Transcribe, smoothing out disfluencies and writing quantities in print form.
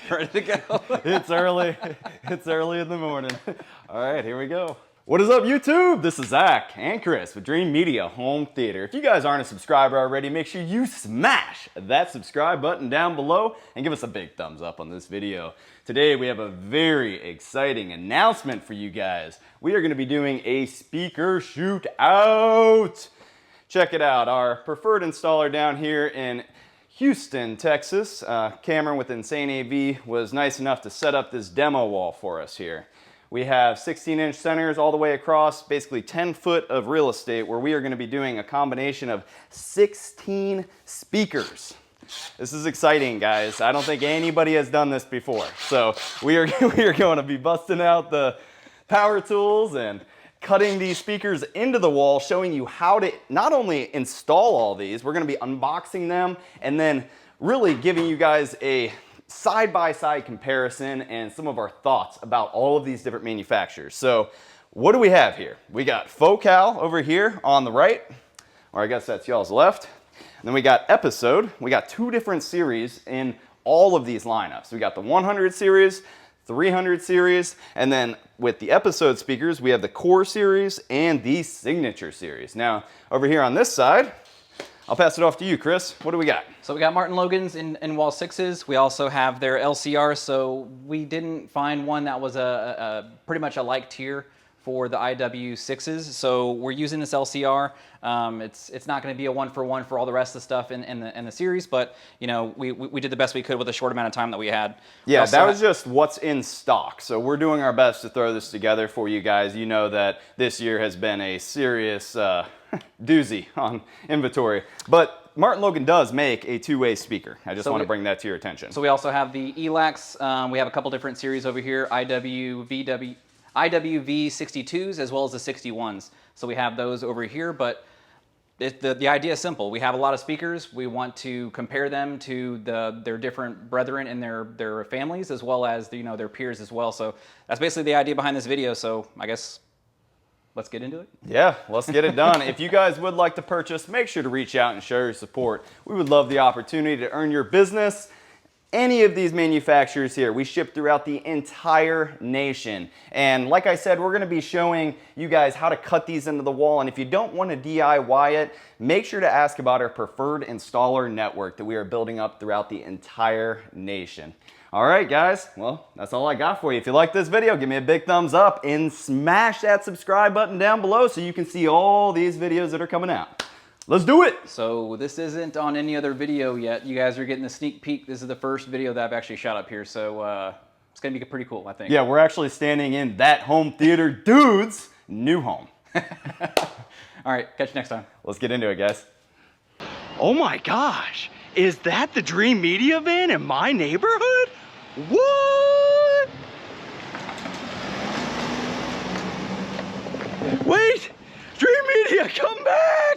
Ready to go? It's early. It's early in the morning. All right, here we go. What is up, YouTube? This is Zach and Chris with Dreamedia Home Theater. If you guys aren't a subscriber already, make sure you smash that subscribe button down below and give us a big thumbs up on this video. Today we have a very exciting announcement for you guys. We are going to be doing a speaker shoot out. Check it out. Our preferred installer down here in Houston, Texas, Cameron with Insane AV, was nice enough to set up this demo wall for us here. We have 16-inch centers all the way across, basically 10 foot of real estate, where we are going to be doing a combination of 16 speakers. This is exciting, guys. I don't think anybody has done this before. So we are going to be busting out the power tools and cutting these speakers into the wall, showing you how to not only install all these, we're going to be unboxing them and then really giving you guys a side-by-side comparison and some of our thoughts about all of these different manufacturers. So what do we have here? We got Focal over here on the right, or I guess that's y'all's left. And then we got Episode. We got two different series in all of these lineups. We got the 100 series, 300 series, and then with the Episode speakers, we have the Core series and the Signature series. Now, over here on this side, I'll pass it off to you, Chris. What do we got? So we got Martin Logan's in wall 6s. We also have their LCR, so we didn't find one that was pretty much a like tier for the IW6s. So we're using this LCR. It's not going to be a one-for-one for all the rest of the stuff in the series, but you know we did the best we could with the short amount of time that we had. Yeah, that was just what's in stock. So we're doing our best to throw this together for you guys. You know that this year has been a serious doozy on inventory, but Martin Logan does make a two-way speaker. I just want to bring that to your attention. So we also have the ELACs. We have a couple different series over here, IWV62s as well as the 61s. So we have those over here, but the idea is simple. We have a lot of speakers. We want to compare them to their different brethren and their families, as well as their peers as well. So that's basically the idea behind this video. So I guess let's get into it. Yeah, let's get it done. If you guys would like to purchase, make sure to reach out and show your support. We would love the opportunity to earn your business. Any of these manufacturers here, we ship throughout the entire nation. And like I said, we're gonna be showing you guys how to cut these into the wall. And if you don't want to DIY it, make sure to ask about our preferred installer network that we are building up throughout the entire nation. All right, guys, well, that's all I got for you. If you like this video, give me a big thumbs up and smash that subscribe button down below so you can see all these videos that are coming out. Let's do it. So this isn't on any other video yet. You guys are getting a sneak peek. This is the first video that I've actually shot up here. So it's going to be pretty cool, I think. Yeah, we're actually standing in that home theater dude's new home. All right, catch you next time. Let's get into it, guys. Oh my gosh, is that the Dreamedia van in my neighborhood? What? Wait, Dreamedia, come back!